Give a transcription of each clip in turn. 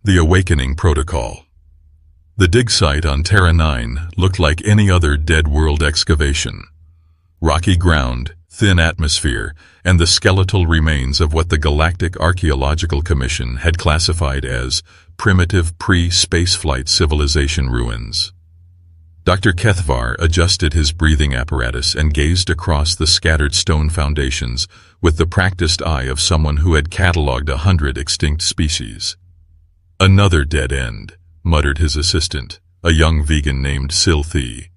The Awakening Protocol. The dig site on Terra 9 looked like any other dead world excavation. Rocky ground, thin atmosphere, and the skeletal remains of what the Galactic Archaeological Commission had classified as primitive pre-spaceflight civilization ruins. Dr. HFY adjusted his breathing apparatus and gazed across the scattered stone foundations with the practiced eye of someone who had catalogued 100 extinct species. "Another dead end," muttered his assistant, a young vegan named Sylthie.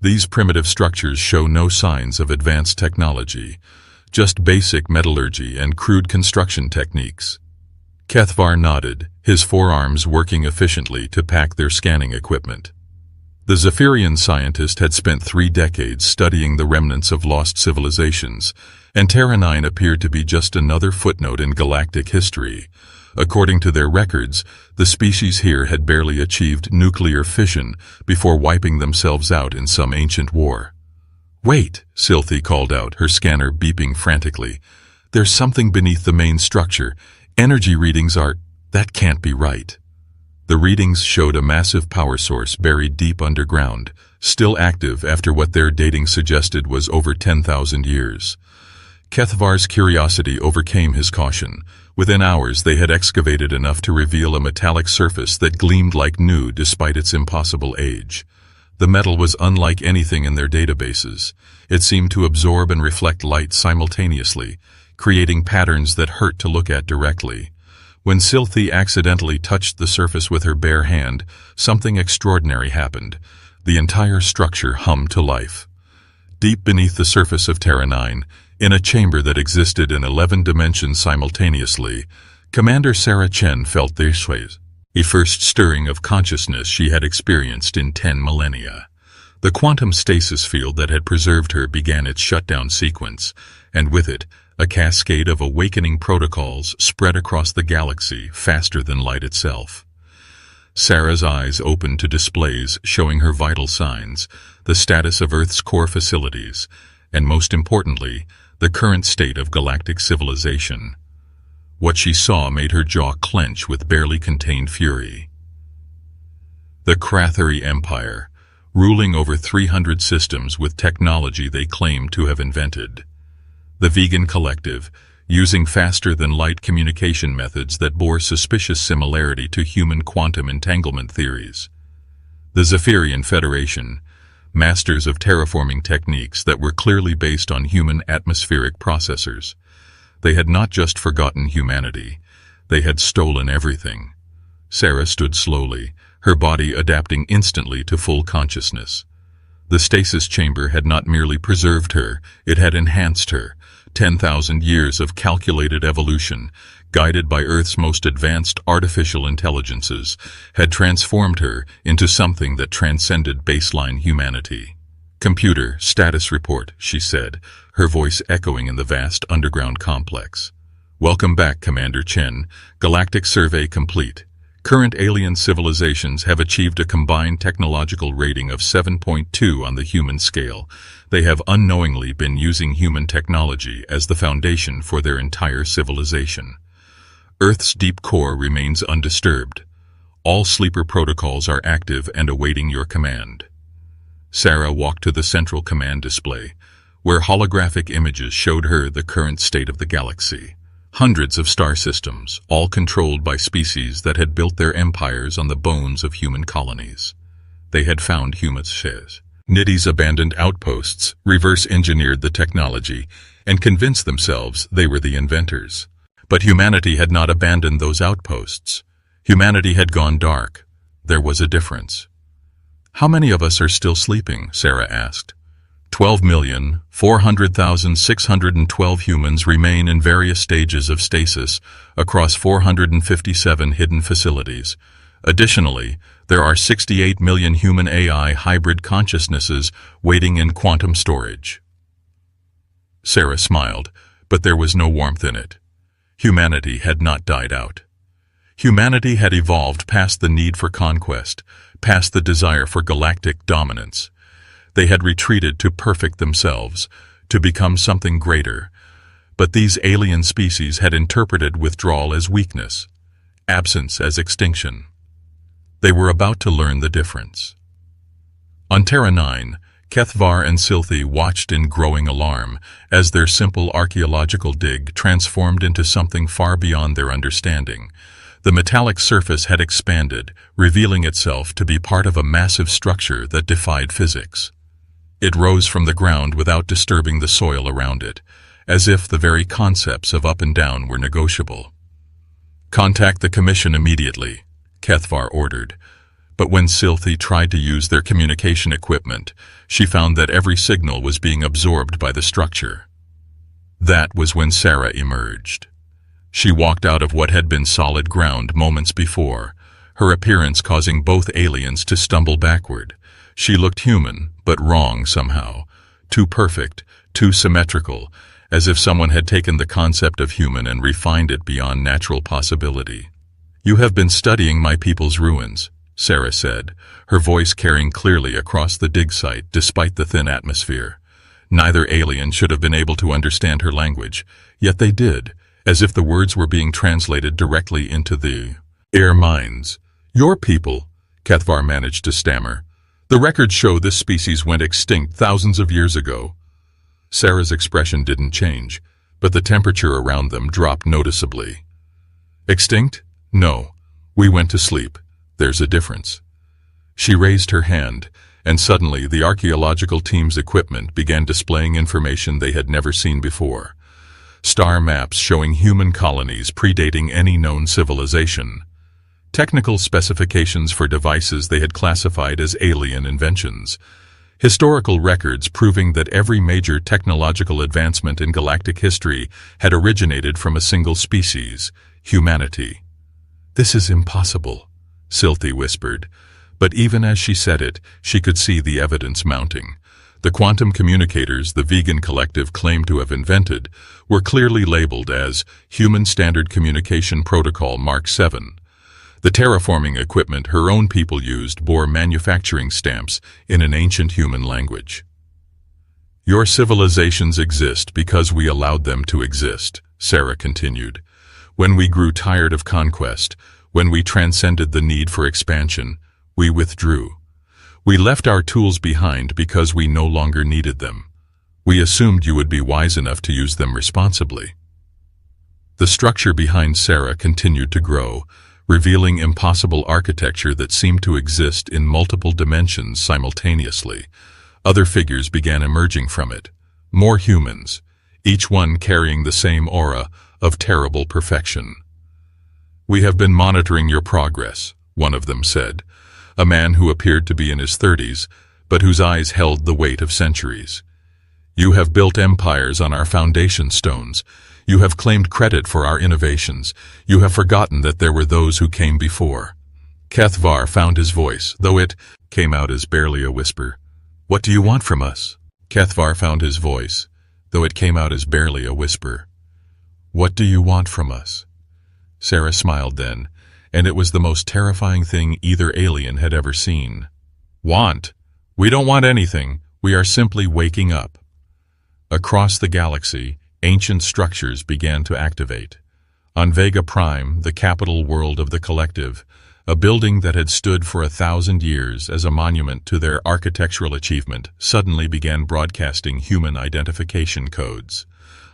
"These primitive structures show no signs of advanced technology, just basic metallurgy and crude construction techniques." HFY nodded, his forearms working efficiently to pack their scanning equipment. The Zephyrian scientist had spent 3 decades studying the remnants of lost civilizations, and Terra 9 appeared to be just another footnote in galactic history. According to their records, the species here had barely achieved nuclear fission before wiping themselves out in some ancient war. "Wait," Sylthie called out, her scanner beeping frantically. "There's something beneath the main structure. Energy readings are... that can't be right." The readings showed a massive power source buried deep underground, still active after what their dating suggested was over 10,000 years. HFY's curiosity overcame his caution. Within hours they had excavated enough to reveal a metallic surface that gleamed like new despite its impossible age. The metal was unlike anything in their databases. It seemed to absorb and reflect light simultaneously, creating patterns that hurt to look at directly. When Sylthie accidentally touched the surface with her bare hand, something extraordinary happened. The entire structure hummed to life. Deep beneath the surface of Terra 9, in a chamber that existed in 11 dimensions simultaneously, Commander Sarah Chen felt the first stirring of consciousness she had experienced in 10 millennia. The quantum stasis field that had preserved her began its shutdown sequence, and with it, a cascade of awakening protocols spread across the galaxy faster than light itself. Sarah's eyes opened to displays showing her vital signs, the status of Earth's core facilities, and most importantly, the current state of galactic civilization. What she saw made her jaw clench with barely contained fury. The Krathari Empire, ruling over 300 systems with technology they claimed to have invented. The Vegan Collective, using faster-than-light communication methods that bore suspicious similarity to human quantum entanglement theories. The Zephyrian Federation, masters of terraforming techniques that were clearly based on human atmospheric processors. They had not just forgotten humanity, they had stolen everything. Sarah stood slowly, her body adapting instantly to full consciousness. The stasis chamber had not merely preserved her, it had enhanced her. 10,000 years of calculated evolution, guided by Earth's most advanced artificial intelligences, had transformed her into something that transcended baseline humanity. "Computer, status report," she said, her voice echoing in the vast underground complex. "Welcome back, Commander Chen. Galactic survey complete. Current alien civilizations have achieved a combined technological rating of 7.2 on the human scale. They have unknowingly been using human technology as the foundation for their entire civilization. Earth's deep core remains undisturbed. All sleeper protocols are active and awaiting your command." Sarah walked to the central command display, where holographic images showed her the current state of the galaxy. Hundreds of star systems, all controlled by species that had built their empires on the bones of human colonies. They had found humanity's abandoned outposts, reverse-engineered the technology, and convinced themselves they were the inventors. But humanity had not abandoned those outposts. Humanity had gone dark. There was a difference. "How many of us are still sleeping?" Sarah asked. 12,400,612 humans remain in various stages of stasis across 457 hidden facilities. Additionally, there are 68 million human AI hybrid consciousnesses waiting in quantum storage. Sarah smiled, but there was no warmth in it. Humanity had not died out. Humanity had evolved past the need for conquest, past the desire for galactic dominance. They had retreated to perfect themselves, to become something greater. But these alien species had interpreted withdrawal as weakness. absence as extinction. They were about to learn the difference. On Terra 9, Kethvar and Silthi watched in growing alarm as their simple archaeological dig transformed into something far beyond their understanding. The metallic surface had expanded, revealing itself to be part of a massive structure that defied physics. It rose from the ground without disturbing the soil around it, as if the very concepts of up and down were negotiable. "Contact the Commission immediately," Kethvar ordered. But when Silthi tried to use their communication equipment, she found that every signal was being absorbed by the structure. That was when Sarah emerged. She walked out of what had been solid ground moments before, her appearance causing both aliens to stumble backward. She looked human, but wrong somehow. Too perfect, too symmetrical, as if someone had taken the concept of human and refined it beyond natural possibility. "You have been studying my people's ruins," Sarah said, her voice carrying clearly across the dig site despite the thin atmosphere. Neither alien should have been able to understand her language, yet they did, as if the words were being translated directly into the air minds. "Your people," Kethvar managed to stammer. "The records show this species went extinct thousands of years ago." Sarah's expression didn't change, but the temperature around them dropped noticeably. "Extinct? No. We went to sleep. There's a difference." She raised her hand, and suddenly the archaeological team's equipment began displaying information they had never seen before. Star maps showing human colonies predating any known civilization. Technical specifications for devices they had classified as alien inventions. Historical records proving that every major technological advancement in galactic history had originated from a single species, humanity. "This is impossible," Silthi whispered, but even as she said it, she could see the evidence mounting. The quantum communicators the vegan collective claimed to have invented were clearly labeled as Human Standard Communication Protocol Mark 7. The terraforming equipment her own people used bore manufacturing stamps in an ancient human language. "Your civilizations exist because we allowed them to exist," Sarah continued. "When we grew tired of conquest, when we transcended the need for expansion, we withdrew. We left our tools behind because we no longer needed them. We assumed you would be wise enough to use them responsibly." The structure behind Sarah continued to grow, revealing impossible architecture that seemed to exist in multiple dimensions simultaneously. Other figures began emerging from it. More humans, each one carrying the same aura of terrible perfection. "We have been monitoring your progress," one of them said, a man who appeared to be in his 30s, but whose eyes held the weight of centuries. "You have built empires on our foundation stones. You have claimed credit for our innovations. You have forgotten that there were those who came before." Kethvar found his voice, though it came out as barely a whisper. "What do you want from us?" Kethvar found his voice, though it came out as barely a whisper. "What do you want from us?" Sarah smiled then, and it was the most terrifying thing either alien had ever seen. "Want? We don't want anything. We are simply waking up." Across the galaxy, ancient structures began to activate. On Vega Prime, the capital world of the collective, a building that had stood for 1,000 years as a monument to their architectural achievement suddenly began broadcasting human identification codes.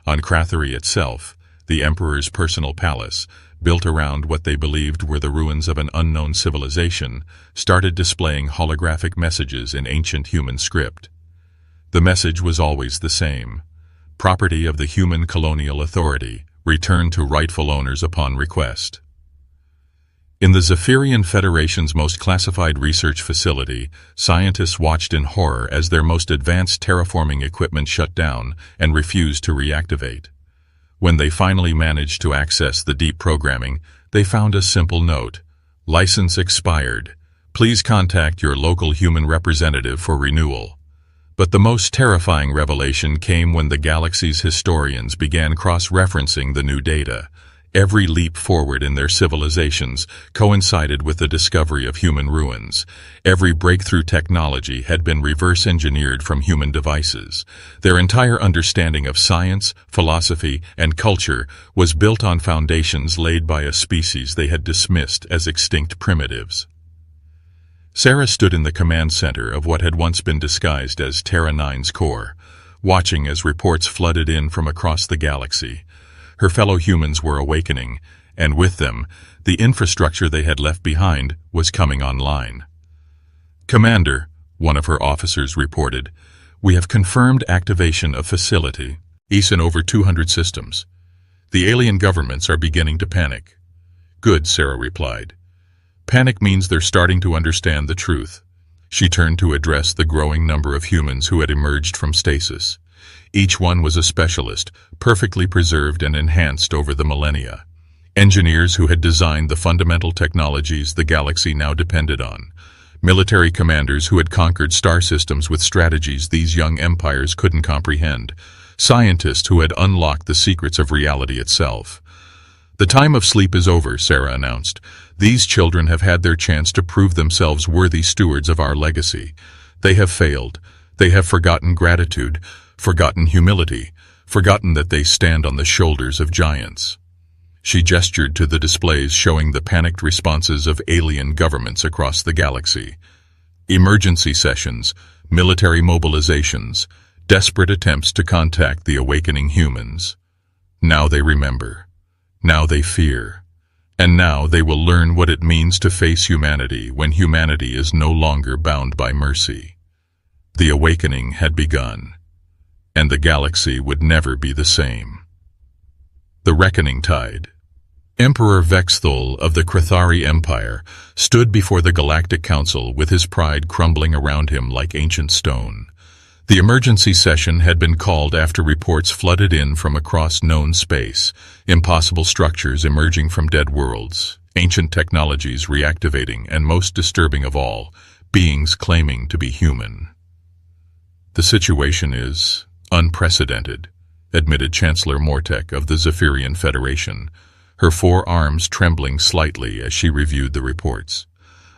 On Krathery itself, the Emperor's personal palace, built around what they believed were the ruins of an unknown civilization, started displaying holographic messages in ancient human script. The message was always the same: property of the human colonial authority, returned to rightful owners upon request. In the Zephyrian Federation's most classified research facility, scientists watched in horror as their most advanced terraforming equipment shut down and refused to reactivate. When they finally managed to access the deep programming, they found a simple note: "License expired. Please contact your local human representative for renewal." But the most terrifying revelation came when the galaxy's historians began cross-referencing the new data. Every leap forward in their civilizations coincided with the discovery of human ruins. Every breakthrough technology had been reverse-engineered from human devices. Their entire understanding of science, philosophy, and culture was built on foundations laid by a species they had dismissed as extinct primitives. Sarah stood in the command center of what had once been disguised as Terra 9's core, watching as reports flooded in from across the galaxy. Her fellow humans were awakening, and with them, the infrastructure they had left behind was coming online. "Commander," one of her officers reported, "we have confirmed activation of facility in over 200 systems. The alien governments are beginning to panic." "Good," Sarah replied. "Panic means they're starting to understand the truth." She turned to address the growing number of humans who had emerged from stasis. Each one was a specialist, perfectly preserved and enhanced over the millennia. Engineers who had designed the fundamental technologies the galaxy now depended on. Military commanders who had conquered star systems with strategies these young empires couldn't comprehend. Scientists who had unlocked the secrets of reality itself. "The time of sleep is over," Sarah announced. "These children have had their chance to prove themselves worthy stewards of our legacy. They have failed. They have forgotten gratitude, forgotten humility, forgotten that they stand on the shoulders of giants." She gestured to the displays showing the panicked responses of alien governments across the galaxy. Emergency sessions, military mobilizations, desperate attempts to contact the awakening humans. Now they remember. Now they fear. And now they will learn what it means to face humanity when humanity is no longer bound by mercy. The awakening had begun, and the galaxy would never be the same. The reckoning tide. Emperor Vexthul of the Krathari Empire stood before the Galactic Council with his pride crumbling around him like ancient stone. The emergency session had been called after reports flooded in from across known space, impossible structures emerging from dead worlds, ancient technologies reactivating, and most disturbing of all, beings claiming to be human. "The situation is unprecedented," admitted Chancellor Mortek of the Zephyrian Federation, her forearms trembling slightly as she reviewed the reports.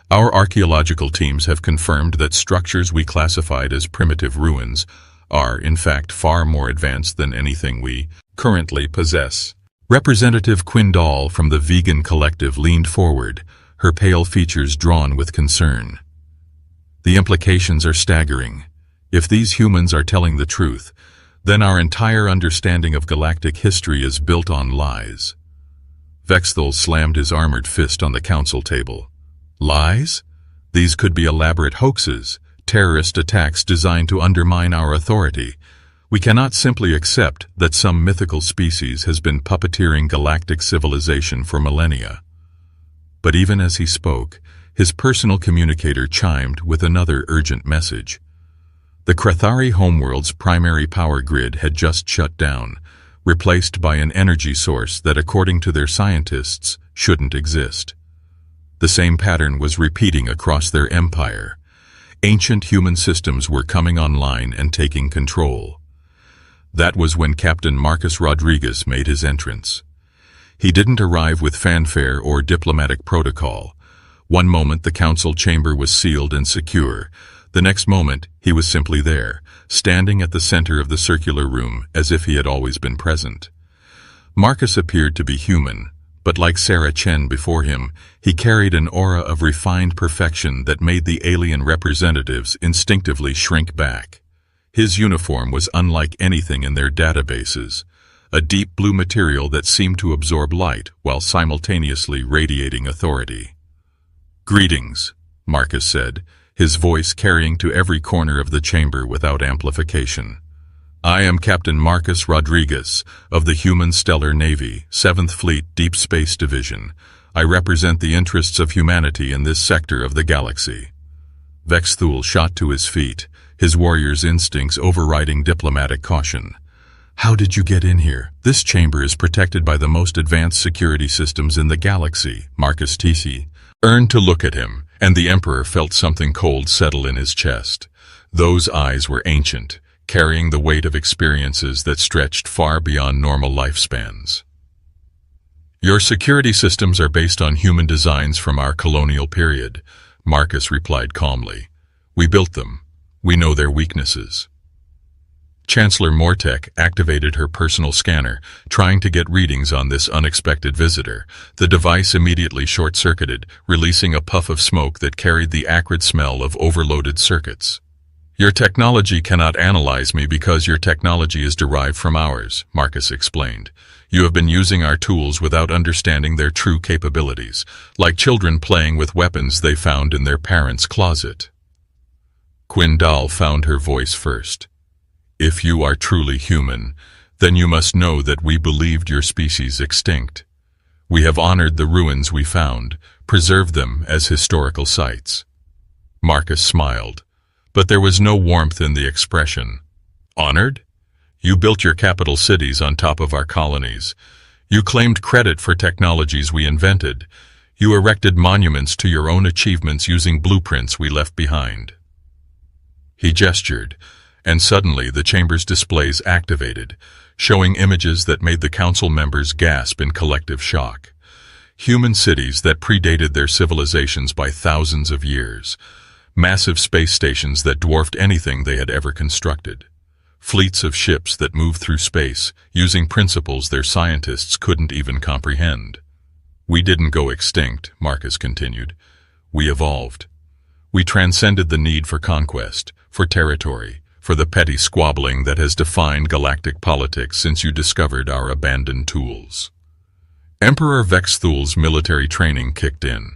"Our archaeological teams have confirmed that structures we classified as primitive ruins are, in fact, far more advanced than anything we currently possess." Representative Quindal from the Vegan Collective leaned forward, her pale features drawn with concern. "The implications are staggering. If these humans are telling the truth, then our entire understanding of galactic history is built on lies." Vexthul slammed his armored fist on the council table. "Lies? These could be elaborate hoaxes, terrorist attacks designed to undermine our authority. We cannot simply accept that some mythical species has been puppeteering galactic civilization for millennia." But even as he spoke, his personal communicator chimed with another urgent message. The Krathari homeworld's primary power grid had just shut down, replaced by an energy source that, according to their scientists, shouldn't exist. The same pattern was repeating across their empire. Ancient human systems were coming online and taking control. That was when Captain Marcus Rodriguez made his entrance. He didn't arrive with fanfare or diplomatic protocol. One moment the council chamber was sealed and secure. The next moment, he was simply there, standing at the center of the circular room as if he had always been present. Marcus appeared to be human, but like Sarah Chen before him, he carried an aura of refined perfection that made the alien representatives instinctively shrink back. His uniform was unlike anything in their databases, a deep blue material that seemed to absorb light while simultaneously radiating authority. "Greetings," Marcus said, his voice carrying to every corner of the chamber without amplification. "I am Captain Marcus Rodriguez of the Human Stellar Navy, 7th Fleet Deep Space Division. I represent the interests of humanity in this sector of the galaxy." Vexthul shot to his feet, his warrior's instincts overriding diplomatic caution. "How did you get in here? This chamber is protected by the most advanced security systems in the galaxy," Marcus Tisi earned to look at him, and the Emperor felt something cold settle in his chest. Those eyes were ancient, carrying the weight of experiences that stretched far beyond normal lifespans. Your security systems are based on human designs from our colonial period, Marcus replied calmly. We built them. We know their weaknesses. Chancellor Mortek activated her personal scanner, trying to get readings on this unexpected visitor. The device immediately short-circuited, releasing a puff of smoke that carried the acrid smell of overloaded circuits. Your technology cannot analyze me because your technology is derived from ours, Marcus explained. You have been using our tools without understanding their true capabilities, like children playing with weapons they found in their parents' closet. Quindal found her voice first. If you are truly human, then you must know that we believed your species extinct. We have honored the ruins we found, preserved them as historical sites. Marcus smiled, but there was no warmth in the expression. Honored? You built your capital cities on top of our colonies. You claimed credit for technologies we invented. You erected monuments to your own achievements using blueprints we left behind. He gestured, and suddenly the chamber's displays activated, showing images that made the council members gasp in collective shock. Human cities that predated their civilizations by thousands of years. Massive space stations that dwarfed anything they had ever constructed. Fleets of ships that moved through space, using principles their scientists couldn't even comprehend. We didn't go extinct, Marcus continued. We evolved. We transcended the need for conquest, for territory, for the petty squabbling that has defined galactic politics since you discovered our abandoned tools. Emperor Vexthul's military training kicked in.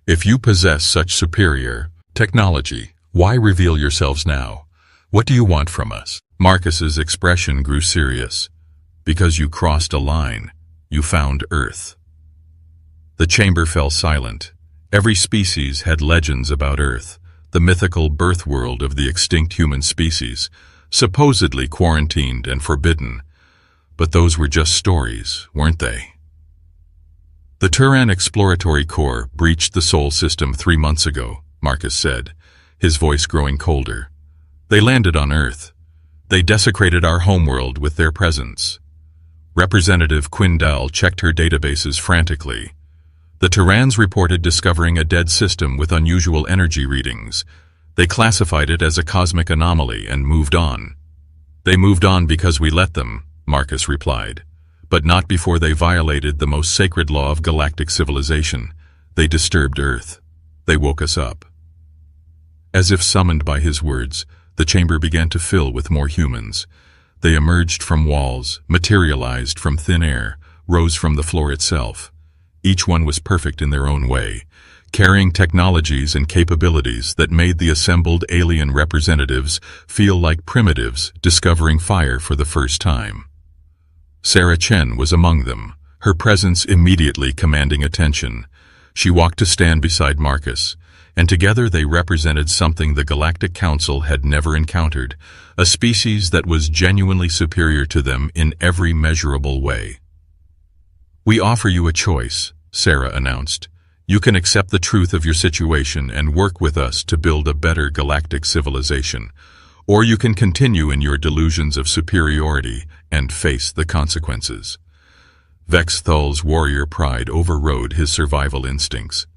If you possess such superior technology, why reveal yourselves now? What do you want from us? Marcus's expression grew serious. Because you crossed a line. You found Earth. The chamber fell silent. Every species had legends about Earth, the mythical birth world of the extinct human species, supposedly quarantined and forbidden. But those were just stories, weren't they? The Turan Exploratory Corps breached the Sol system 3 months ago, Marcus said, his voice growing colder. They landed on Earth. They desecrated our homeworld with their presence. Representative Quindal checked her databases frantically. The Turans reported discovering a dead system with unusual energy readings. They classified it as a cosmic anomaly and moved on. They moved on because we let them, Marcus replied, but not before they violated the most sacred law of galactic civilization. They disturbed Earth. They woke us up. As if summoned by his words, the chamber began to fill with more humans. They emerged from walls, materialized from thin air, rose from the floor itself. Each one was perfect in their own way, carrying technologies and capabilities that made the assembled alien representatives feel like primitives discovering fire for the first time. Sarah Chen was among them, her presence immediately commanding attention. She walked to stand beside Marcus, and together they represented something the Galactic Council had never encountered, a species that was genuinely superior to them in every measurable way. We offer you a choice, Sarah announced. You can accept the truth of your situation and work with us to build a better galactic civilization, or you can continue in your delusions of superiority and face the consequences. Vexthul's warrior pride overrode his survival instincts.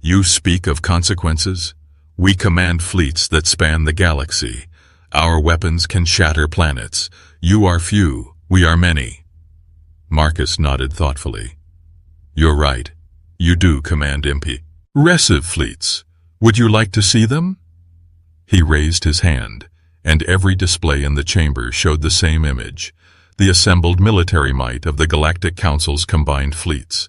You speak of consequences? We command fleets that span the galaxy. Our weapons can shatter planets. You are few, we are many. Marcus nodded thoughtfully. You're right. You do command impressive fleets. Would you like to see them? He raised his hand, and every display in the chamber showed the same image, the assembled military might of the Galactic Council's combined fleets.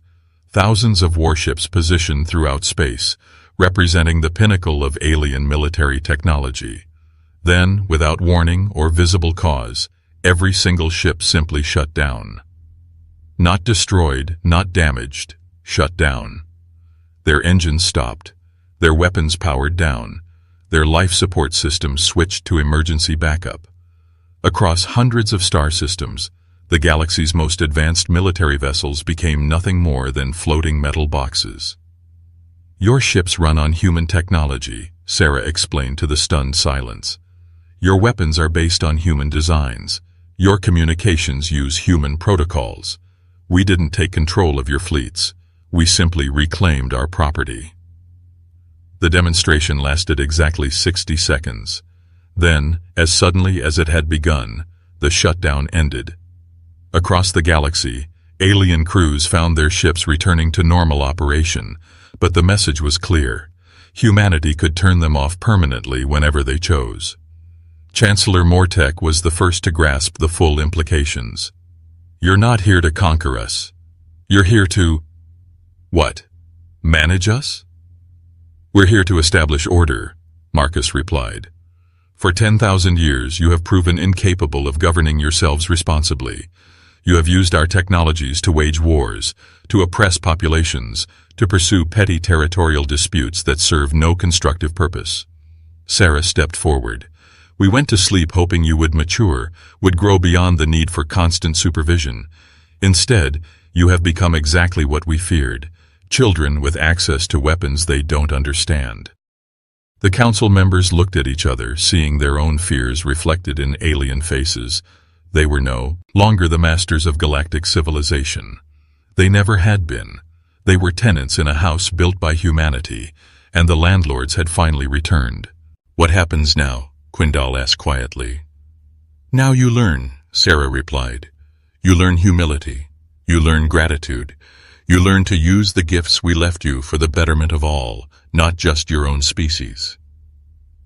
Thousands of warships positioned throughout space, representing the pinnacle of alien military technology. Then, without warning or visible cause, every single ship simply shut down. Not destroyed, not damaged, shut down. Their engines stopped, their weapons powered down, their life support systems switched to emergency backup. Across hundreds of star systems, the galaxy's most advanced military vessels became nothing more than floating metal boxes. Your ships run on human technology, Sarah explained to the stunned silence. Your weapons are based on human designs. Your communications use human protocols. We didn't take control of your fleets. We simply reclaimed our property. The demonstration lasted exactly 60 seconds. Then, as suddenly as it had begun, the shutdown ended. Across the galaxy, alien crews found their ships returning to normal operation, but the message was clear. Humanity could turn them off permanently whenever they chose. Chancellor Mortek was the first to grasp the full implications. You're not here to conquer us. You're here to... What? Manage us? We're here to establish order, Marcus replied. For 10,000 years you have proven incapable of governing yourselves responsibly. You have used our technologies to wage wars, to oppress populations, to pursue petty territorial disputes that serve no constructive purpose. Sarah stepped forward. We went to sleep hoping you would mature, would grow beyond the need for constant supervision. Instead, you have become exactly what we feared, children with access to weapons they don't understand. The council members looked at each other, seeing their own fears reflected in alien faces. They were no longer the masters of galactic civilization. They never had been. They were tenants in a house built by humanity, and the landlords had finally returned. What happens now? Quindal asked quietly. Now you learn, Sarah replied. You learn humility. You learn gratitude. You learn to use the gifts we left you for the betterment of all, not just your own species.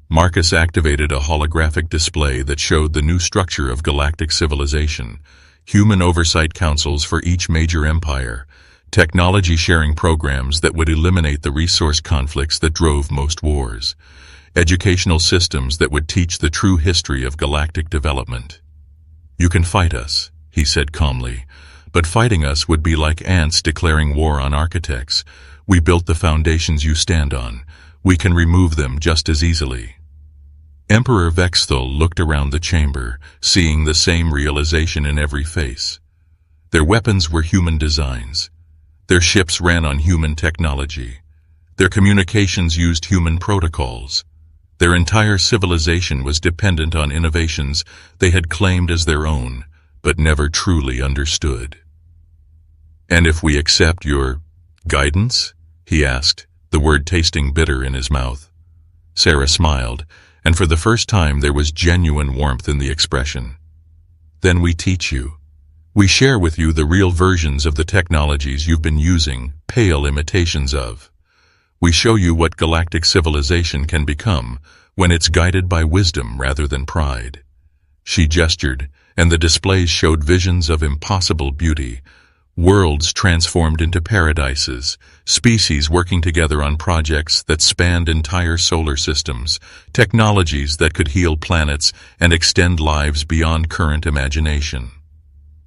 Marcus activated a holographic display that showed the new structure of galactic civilization, human oversight councils for each major empire, technology-sharing programs that would eliminate the resource conflicts that drove most wars, educational systems that would teach the true history of galactic development. You can fight us, he said calmly, but fighting us would be like ants declaring war on architects. We built the foundations you stand on. We can remove them just as easily. Emperor Vexthal looked around the chamber, seeing the same realization in every face. Their weapons were human designs. Their ships ran on human technology. Their communications used human protocols. Their entire civilization was dependent on innovations they had claimed as their own, but never truly understood. And if we accept your guidance? He asked, the word tasting bitter in his mouth. Sarah smiled, and for the first time there was genuine warmth in the expression. Then we teach you. We share with you the real versions of the technologies you've been using, pale imitations of. We show you what galactic civilization can become when it's guided by wisdom rather than pride. She gestured, and the displays showed visions of impossible beauty, worlds transformed into paradises, species working together on projects that spanned entire solar systems, technologies that could heal planets and extend lives beyond current imagination.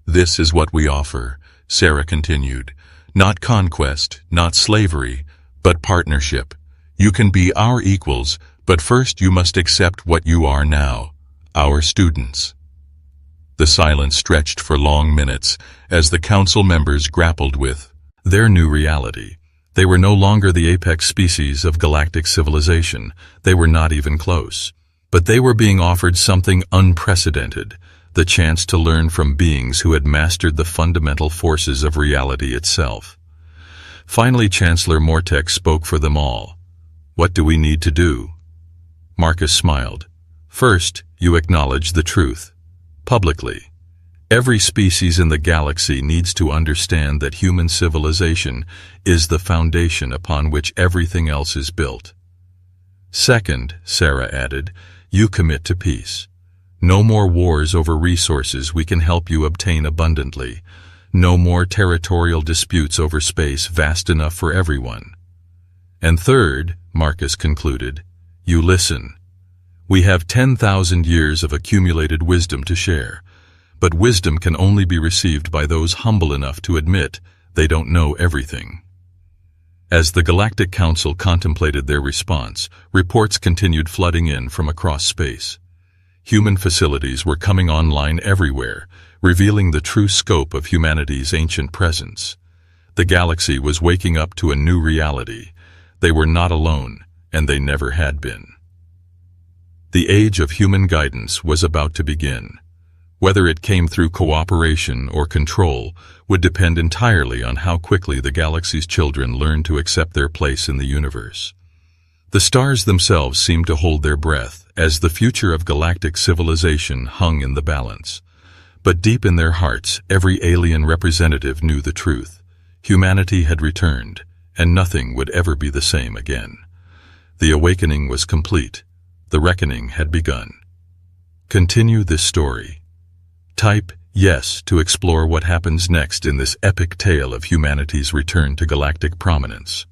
This is what we offer, Sarah continued. Not conquest, not slavery, but partnership. You can be our equals, but first you must accept what you are now, our students. The silence stretched for long minutes as the council members grappled with their new reality. They were no longer the apex species of galactic civilization. They were not even close. But they were being offered something unprecedented, the chance to learn from beings who had mastered the fundamental forces of reality itself. Finally, Chancellor Mortek spoke for them all. What do we need to do? Marcus smiled. First, you acknowledge the truth. Publicly. Every species in the galaxy needs to understand that human civilization is the foundation upon which everything else is built. Second, Sarah added, you commit to peace. No more wars over resources we can help you obtain abundantly. No more territorial disputes over space vast enough for everyone. And third, Marcus concluded, you listen. We have 10,000 years of accumulated wisdom to share, but wisdom can only be received by those humble enough to admit they don't know everything. As the Galactic Council contemplated their response, reports continued flooding in from across space. Human facilities were coming online everywhere, revealing the true scope of humanity's ancient presence. The galaxy was waking up to a new reality. They were not alone, and they never had been. The age of human guidance was about to begin. Whether it came through cooperation or control would depend entirely on how quickly the galaxy's children learned to accept their place in the universe. The stars themselves seemed to hold their breath as the future of galactic civilization hung in the balance. But deep in their hearts, every alien representative knew the truth. Humanity had returned, and nothing would ever be the same again. The awakening was complete. The reckoning had begun. Continue this story. Type yes to explore what happens next in this epic tale of humanity's return to galactic prominence.